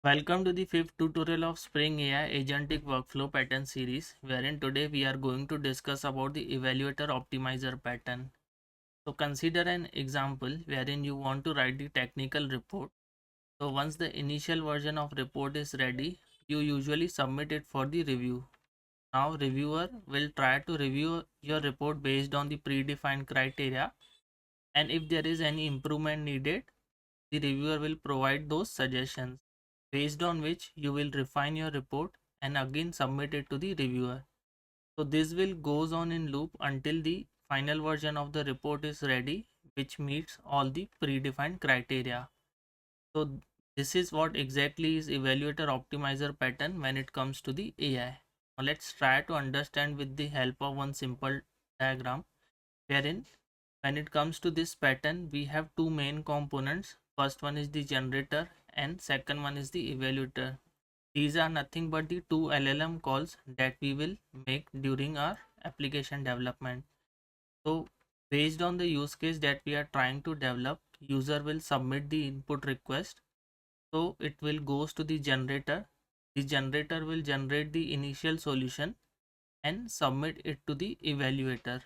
Welcome to the fifth tutorial of Spring AI Agentic Workflow Pattern series, wherein today we are going to discuss about the Evaluator Optimizer Pattern. So consider an example wherein you want to write the technical report. So once the initial version of report is ready, you usually submit it for the review. Now reviewer will try to review your report based on the predefined criteria, and if there is any improvement needed, the reviewer will provide those suggestions, based on which you will refine your report and again submit it to the reviewer. So this will goes on in loop until the final version of the report is ready, which meets all the predefined criteria. So this is what exactly is evaluator optimizer pattern when it comes to the AI. Now let's try to understand with the help of one simple diagram, wherein when it comes to this pattern, we have two main components. First one is the generator and second one is the evaluator. These are nothing but the two LLM calls that we will make during our application development. So based on the use case that we are trying to develop, user will submit the input request. So it will goes to the generator. The generator will generate the initial solution and submit it to the evaluator.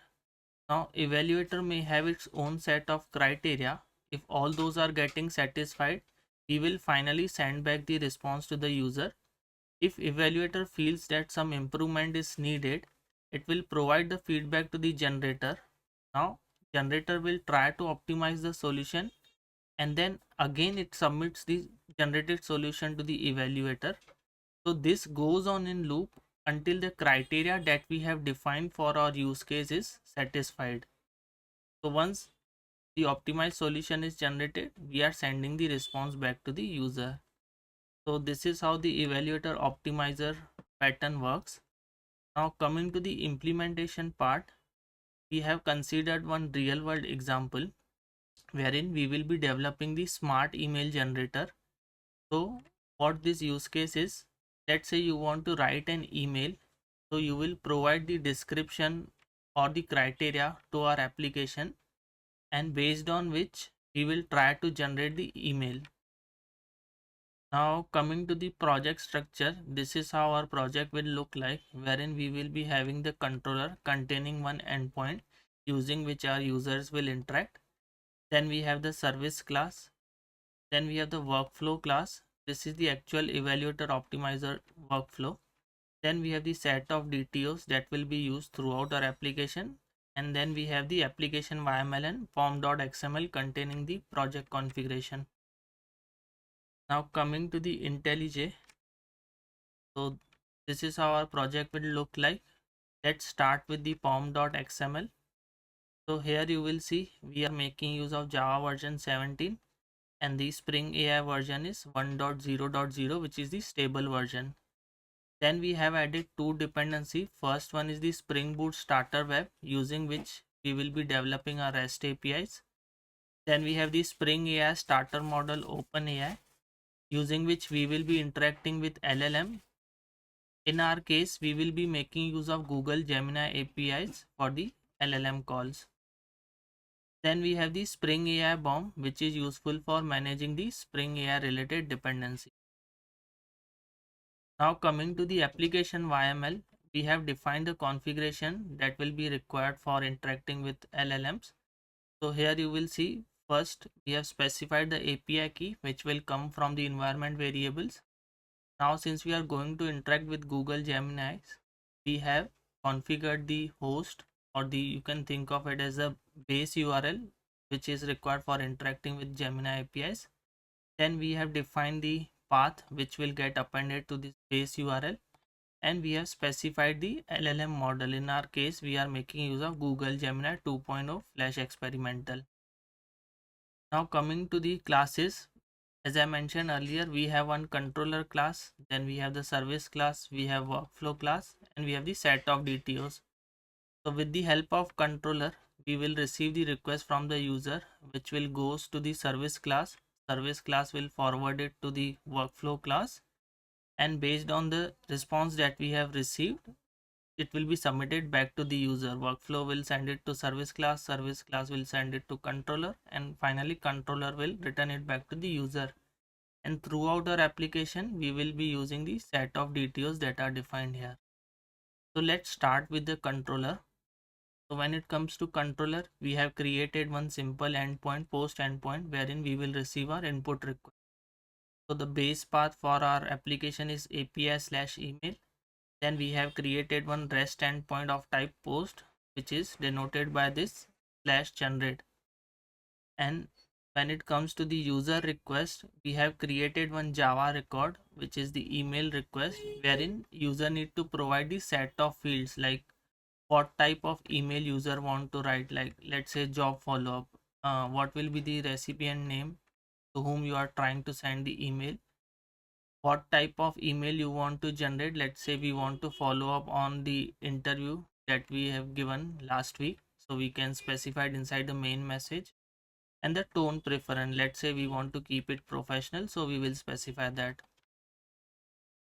Now, evaluator may have its own set of criteria. If all those are getting satisfied, we will finally send back the response to the user. If evaluator feels that some improvement is needed, it will provide the feedback to the generator. Now, generator will try to optimize the solution and then again it submits the generated solution to the evaluator. So this goes on in loop until the criteria that we have defined for our use case is satisfied. So once the optimized solution is generated, we are sending the response back to the user. So this is how the evaluator optimizer pattern works. Now coming to the implementation part, we have considered one real world example wherein we will be developing the smart email generator. So what this use case is, let's say you want to write an email. So you will provide the description or the criteria to our application, and based on which we will try to generate the email. Now coming to the project structure, this is how our project will look like, wherein we will be having the controller containing one endpoint using which our users will interact. Then we have the service class. Then we have the workflow class. This is the actual evaluator optimizer workflow. Then we have the set of DTOs that will be used throughout our application. And then we have the application YML and form.xml containing the project configuration. Now coming to the IntelliJ. So this is how our project will look like. Let's start with the form.xml. So here you will see we are making use of Java version 17 and the Spring AI version is 1.0.0, which is the stable version. Then we have added two dependency. First one is the Spring Boot starter web, using which we will be developing our REST APIs. Then we have the Spring AI starter model OpenAI, using which we will be interacting with LLM. In our case, we will be making use of Google Gemini APIs for the LLM calls. Then we have the Spring AI Bomb, which is useful for managing the Spring AI related dependency. Now coming to the application YML, we have defined the configuration that will be required for interacting with LLMs. So here you will see, first we have specified the API key, which will come from the environment variables. Now since we are going to interact with Google Gemini, we have configured the host, or the you can think of it as a base URL, which is required for interacting with Gemini APIs. Then we have defined the path which will get appended to this base URL, and we have specified the LLM model. In our case, we are making use of Google Gemini 2.0 Flash Experimental. Now coming to the classes, as I mentioned earlier, we have one controller class, then we have the service class, we have workflow class, and we have the set of DTOs. So with the help of controller, we will receive the request from the user, which will goes to the service class. Service class will forward it to the workflow class, and based on the response that we have received, it will be submitted back to the user. Workflow will send it to service class will send it to controller, and finally controller will return it back to the user. and throughout our application we will be using the set of DTOs that are defined here. So let's start with the controller. So when it comes to controller, we have created one simple endpoint, post endpoint, wherein we will receive our input request. So the base path for our application is API/email. Then we have created one REST endpoint of type post, which is denoted by this /generate. And when it comes to the user request, we have created one Java record, which is the email request, wherein user need to provide the set of fields like what type of email user want to write, like let's say job follow-up, what will be the recipient name to whom you are trying to send the email, what type of email you want to generate, let's say we want to follow up on the interview that we have given last week, so we can specify it inside the main message, and the tone preference, let's say we want to keep it professional, so we will specify that.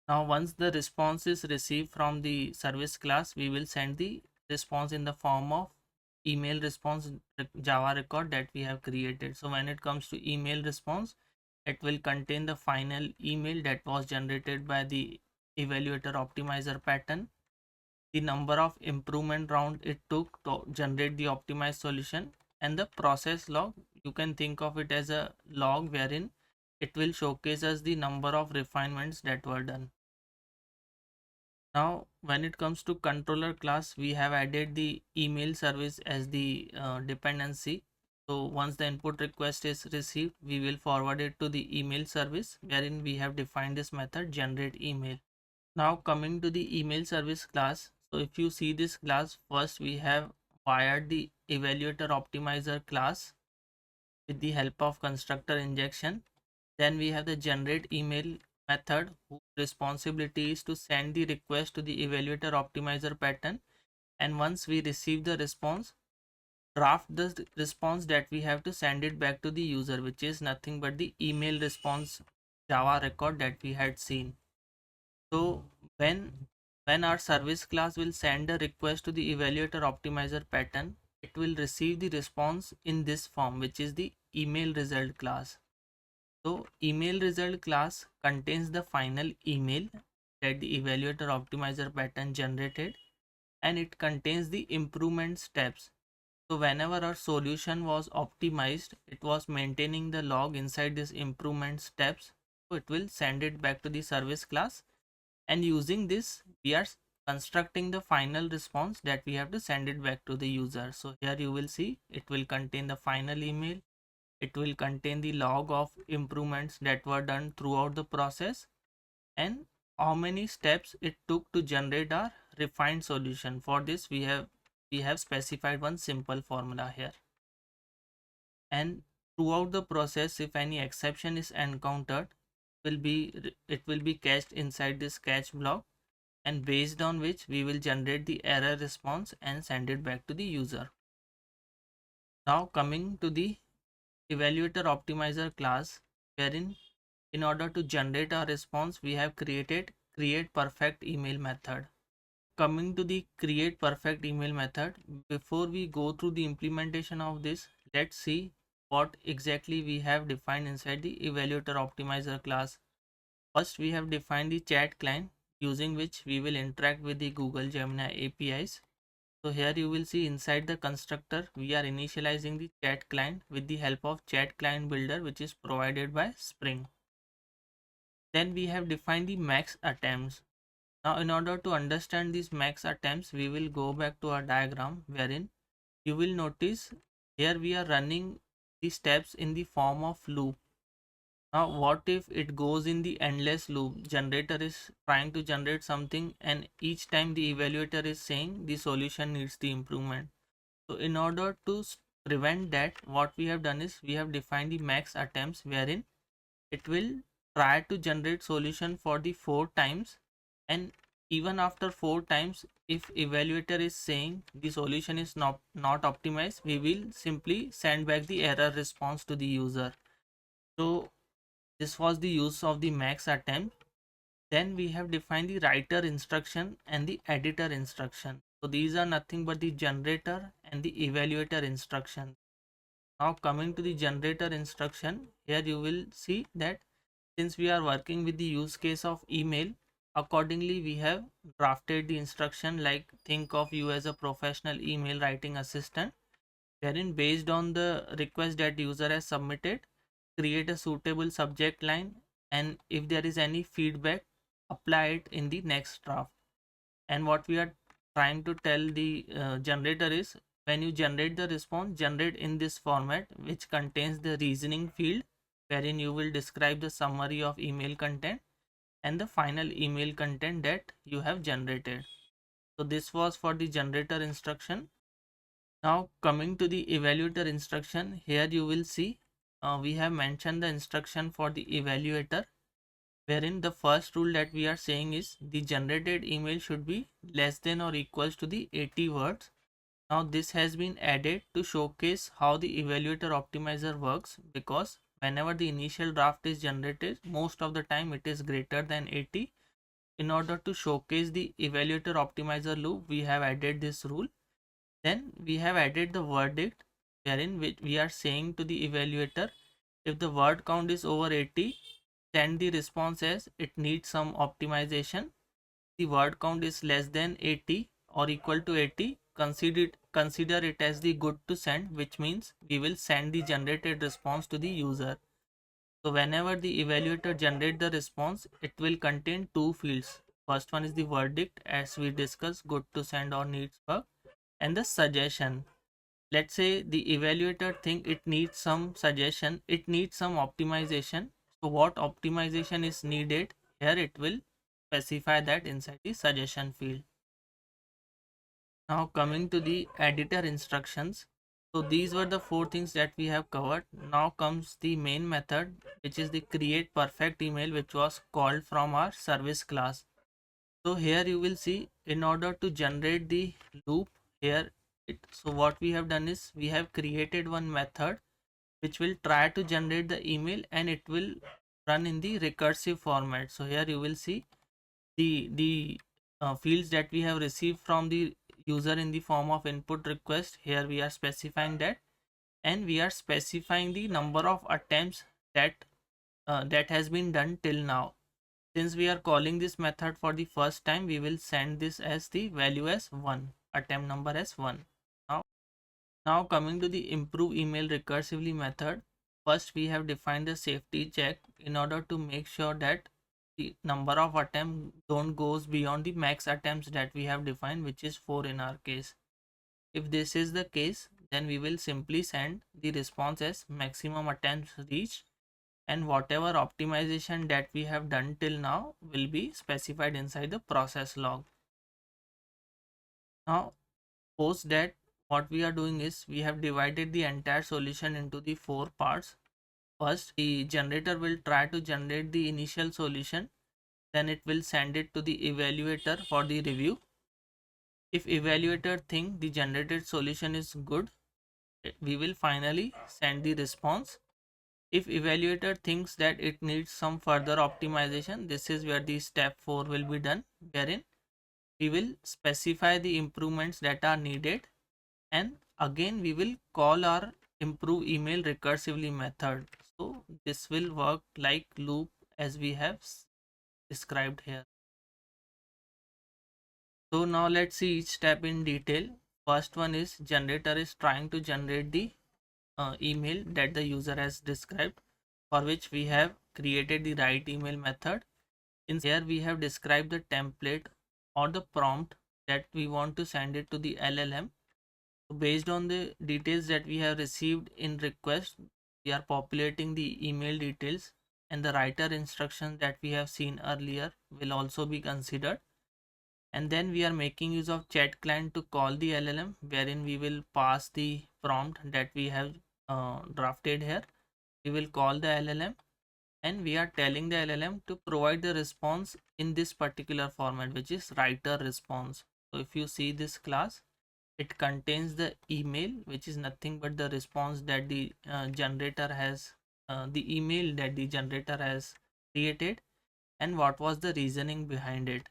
Now once the response is received from the service class, we will send the response in the form of email response Java record that we have created. So when it comes to email response, it will contain the final email that was generated by the evaluator optimizer pattern, the number of improvement round it took to generate the optimized solution, and the process log. You can think of it as a log wherein it will showcase us the number of refinements that were done. Now when it comes to controller class, we have added the email service as the dependency. So once the input request is received, we will forward it to the email service, wherein we have defined this method generate email. Now coming to the email service class, so if you see this class, first we have wired the evaluator optimizer class with the help of constructor injection. Then we have the generate email method, whose responsibility is to send the request to the evaluator optimizer pattern, and once we receive the response, draft the response that we have to send it back to the user, which is nothing but the email response Java record that we had seen. So when our service class will send a request to the evaluator optimizer pattern, it will receive the response in this form, which is the email result class. So email result class contains the final email that the evaluator optimizer pattern generated, and it contains the improvement steps. So whenever our solution was optimized, it was maintaining the log inside this improvement steps. So it will send it back to the service class, and using this we are constructing the final response that we have to send it back to the user. So here you will see it will contain the final email, it will contain the log of improvements that were done throughout the process, and how many steps it took to generate our refined solution. For this we have specified one simple formula here, and throughout the process if any exception is encountered, it will be cached inside this catch block, and based on which we will generate the error response and send it back to the user. Now coming to the evaluator optimizer class, wherein in order to generate our response we have created create perfect email method. Coming to the create perfect email method, before we go through the implementation of this, let's see what exactly we have defined inside the evaluator optimizer class. First we have defined the chat client, using which we will interact with the Google Gemini APIs. So here you will see inside the constructor we are initializing the chat client with the help of chat client builder, which is provided by Spring. Then we have defined the max attempts. Now in order to understand these max attempts, we will go back to our diagram, wherein you will notice here we are running the steps in the form of loop. Now what if it goes in the endless loop? Generator is trying to generate something, and each time the evaluator is saying the solution needs the improvement. So in order to prevent that, what we have done is we have defined the max attempts, wherein it will try to generate solution for the 4 times, and even after 4 times if evaluator is saying the solution is not optimized, we will simply send back the error response to the user. So this was the use of the max attempt. Then we have defined the writer instruction and the editor instruction. So these are nothing but the generator and the evaluator instruction. Now coming to the generator instruction, here you will see that Since we are working with the use case of email, accordingly we have drafted the instruction like think of you as a professional email writing assistant, wherein based on the request that user has submitted, create a suitable subject line, and if there is any feedback, apply it in the next draft. And what we are trying to tell the generator is, when you generate the response, generate in this format which contains the reasoning field, wherein you will describe the summary of email content and the final email content that you have generated. So this was for the generator instruction. Now coming to the evaluator instruction, here you will see we have mentioned the instruction for the evaluator, wherein the first rule that we are saying is the generated email should be less than or equals to the 80 words. Now this has been added to showcase how the evaluator optimizer works, because whenever the initial draft is generated, most of the time it is greater than 80. In order to showcase the evaluator optimizer loop, we have added this rule. Then we have added the verdict, wherein we are saying to the evaluator, if the word count is over 80, send the response as it needs some optimization. The word count is less than 80 or equal to 80, consider it as the good to send, which means we will send the generated response to the user. So whenever the evaluator generates the response, it will contain two fields. First one is the verdict, as we discussed, good to send or needs work, and the suggestion. Let's say the evaluator think it needs some suggestion, it needs some optimization. So what optimization is needed, here it will specify that inside the suggestion field. Now coming to the editor instructions. So these were the four things that we have covered. Now comes the main method, which is the create perfect email, which was called from our service class. So here you will see, in order to generate the loop here, so what we have done is we have created one method which will try to generate the email, and it will run in the recursive format. So here you will see the fields that we have received from the user in the form of input request. Here we are specifying that, and we are specifying the number of attempts that has been done till now. Since we are calling this method for the first time, we will send this as the value as 1, attempt number as 1. Now coming to the improve email recursively method, first we have defined the safety check in order to make sure that the number of attempts don't goes beyond the max attempts that we have defined, which is 4 in our case. If this is the case, then we will simply send the response as maximum attempts reached, and whatever optimization that we have done till now will be specified inside the process log. Now post that, what we are doing is we have divided the entire solution into the 4 parts. First, the generator will try to generate the initial solution, then it will send it to the evaluator for the review. If evaluator think the generated solution is good, we will finally send the response. If evaluator thinks that it needs some further optimization, this is where the step 4 will be done, wherein we will specify the improvements that are needed, and again we will call our improve email recursively method. So this will work like loop as we have described here. So now let's see each step in detail. First one is generator is trying to generate the email that the user has described, for which we have created the write email method. In here we have described the template or the prompt that we want to send it to the LLM. So based on the details that we have received in request, we are populating the email details, and the writer instructions that we have seen earlier will also be considered. And then we are making use of chat client to call the LLM, wherein we will pass the prompt that we have drafted here. We will call the LLM, and we are telling the LLM to provide the response in this particular format, which is writer response. So if you see this class, it contains the email, which is nothing but the response that the generator has, the email that the generator has created, and what was the reasoning behind it.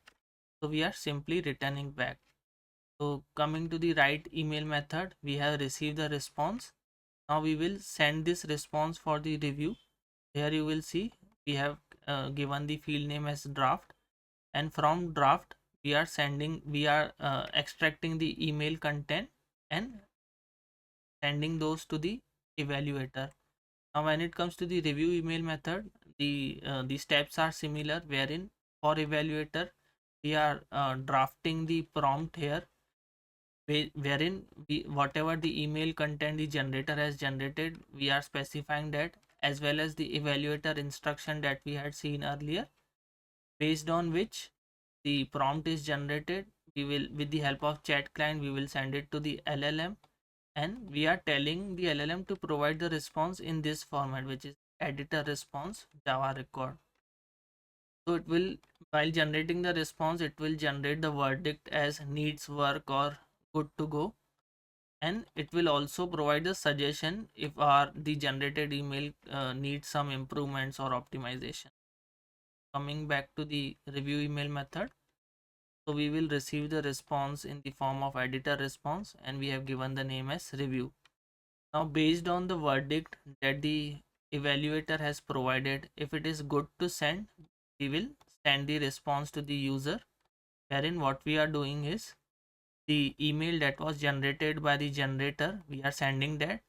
So we are simply returning back. So coming to the write email method, we have received the response. Now we will send this response for the review. Here you will see we have given the field name as draft, and from draft we are extracting the email content and sending those to the evaluator. Now when it comes to the review email method, the steps are similar, wherein for evaluator we are drafting the prompt here, wherein whatever the email content the generator has generated, we are specifying that, as well as the evaluator instruction that we had seen earlier, based on which the prompt is generated. We will, with the help of chat client, we will send it to the LLM, and we are telling the LLM to provide the response in this format, which is editor response Java record. So it will, while generating the response, it will generate the verdict as needs work or good to go, and it will also provide a suggestion if our the generated email needs some improvements or optimization. Coming back to the review email method, so we will receive the response in the form of editor response, and we have given the name as review. Now based on the verdict that the evaluator has provided, if it is good to send, we will send the response to the user, wherein what we are doing is the email that was generated by the generator, we are sending that,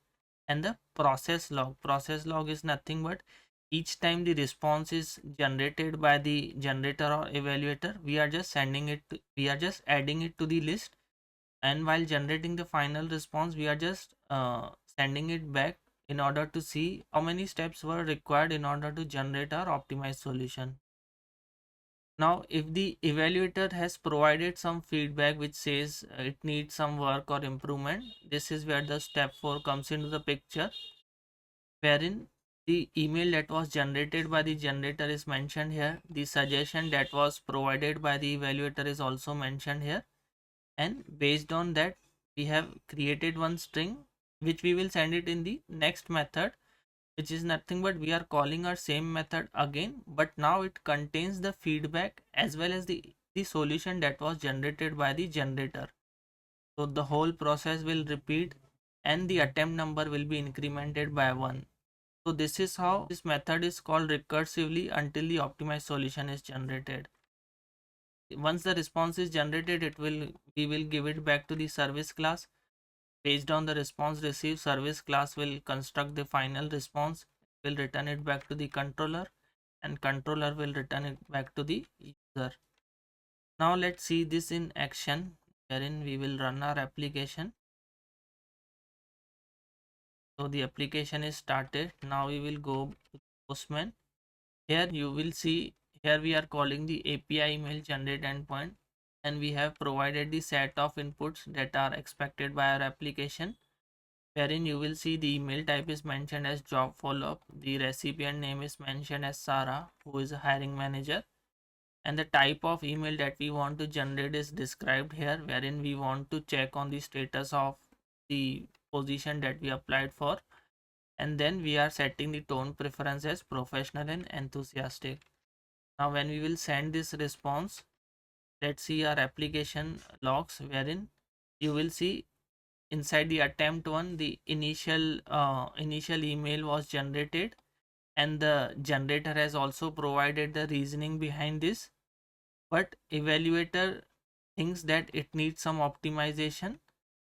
and the process log is nothing but each time the response is generated by the generator or evaluator, we are just sending it to, we are just adding it to the list, and while generating the final response, we are just sending it back in order to see how many steps were required in order to generate our optimized solution. Now if the evaluator has provided some feedback which says it needs some work or improvement, this is where the step 4 comes into the picture, wherein the email that was generated by the generator is mentioned here, the suggestion that was provided by the evaluator is also mentioned here, and based on that we have created one string which we will send it in the next method, which is nothing but we are calling our same method again, but now it contains the feedback as well as the solution that was generated by the generator. So the whole process will repeat, and the attempt number will be incremented by 1. So this is how this method is called recursively until the optimized solution is generated. Once the response is generated, we will give it back to the service class. Based on the response received, service class will construct the final response, will return it back to the controller, and controller will return it back to the user. Now let's see this in action, wherein we will run our application. So the application is started. Now we will go to Postman. Here you will see, here we are calling the API email generate endpoint, and we have provided the set of inputs that are expected by our application, wherein you will see the email type is mentioned as job follow-up, the recipient name is mentioned as Sarah, who is a hiring manager, and the type of email that we want to generate is described here, wherein we want to check on the status of the position that we applied for, and then we are setting the tone preference as professional and enthusiastic. Now when we will send this response, let's see our application logs, wherein you will see inside the attempt one, the initial email was generated, and the generator has also provided the reasoning behind this, but evaluator thinks that it needs some optimization,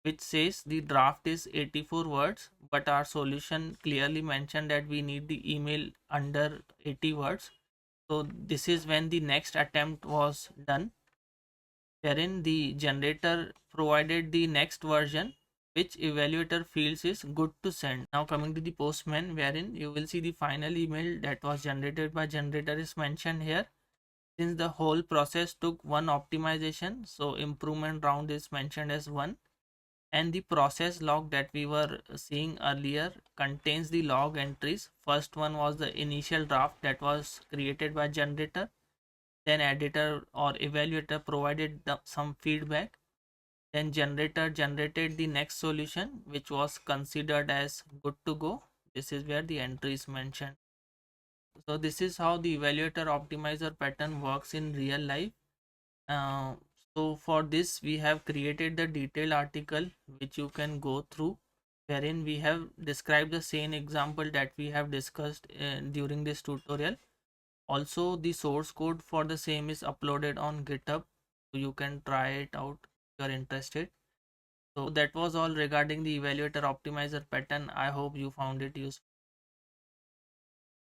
which says the draft is 84 words, but our solution clearly mentioned that we need the email under 80 words. So this is when the next attempt was done, wherein the generator provided the next version which evaluator feels is good to send. Now coming to the Postman, wherein you will see the final email that was generated by generator is mentioned here. Since the whole process took one optimization, so improvement round is mentioned as 1, and the process log that we were seeing earlier contains the log entries. First one was the initial draft that was created by generator, then editor or evaluator provided some feedback, then generator generated the next solution which was considered as good to go. This is where the entry is mentioned. So this is how the evaluator optimizer pattern works in real life. uh, so for this we have created the detailed article which you can go through, wherein we have described the same example that we have discussed during this tutorial. Also, the source code for the same is uploaded on GitHub, so you can try it out if you are interested. So that was all regarding the evaluator optimizer pattern. I hope you found it useful.